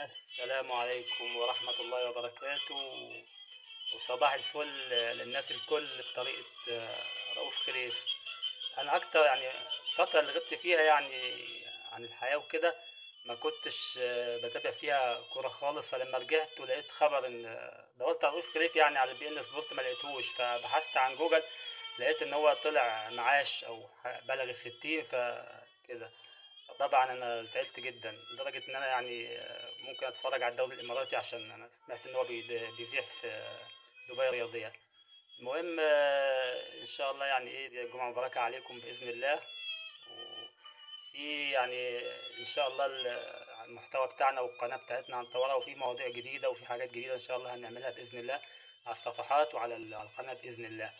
السلام عليكم ورحمة الله وبركاته، وصباح الفل للناس الكل بطريقة رؤوف خليف. أنا أكتر يعني الفترة اللي غبت فيها يعني عن الحياة وكده ما كنتش بتابع فيها كورة خالص. فلما رجعت ولقيت خبر إن دورت على رؤوف خليف يعني على BN سبورت ما لقيتهوش، فبحثت عن جوجل لقيت إن هو طلع معاش أو بلغ ال60 فكده. طبعا انا زعلت جدا لدرجه ان انا يعني ممكن اتفرج على الدوري الاماراتي عشان انا سمعت ان هو بيذيع في دبي الرياضيه. المهم ان شاء الله يعني ايه جمعه مباركه عليكم باذن الله. وفي يعني ان شاء الله المحتوى بتاعنا والقناه بتاعتنا هنطورها، وفي مواضيع جديده وفي حاجات جديده ان شاء الله هنعملها باذن الله على الصفحات وعلى على القناه باذن الله.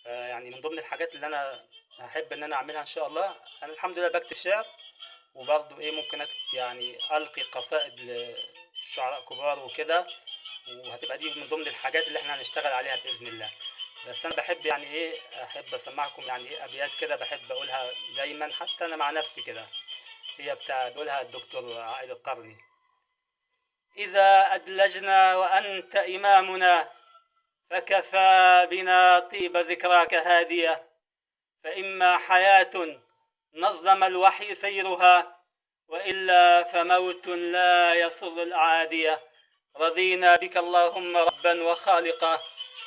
يعني من ضمن الحاجات اللي انا هحب ان انا اعملها ان شاء الله، انا الحمد لله بكتب شعر، وبرضه ايه ممكن أكتب يعني القي قصائد لشعراء كبار وكده، وهتبقى دي من ضمن الحاجات اللي احنا هنشتغل عليها باذن الله. بس انا بحب يعني ايه احب اسمعكم يعني ايه ابيات كده بحب اقولها دايما حتى انا مع نفسي كده. هي بيقولها الدكتور عائد القرني: اذا ادلجنا وانت امامنا فكفى بنا طيب ذكراك هاديه، فاما حياه نظم الوحي سيرها، وإلا فموت لا يسر الأعادية. رضينا بك اللهم ربا وخالقا،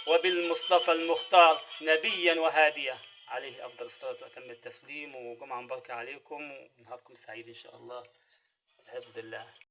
وبالمصطفى المختار نبيا وهاديا، عليه أفضل الصلاة وأتم التسليم. وجمعة مباركة عليكم ونهاركم سعيد إن شاء الله بحفظ الله.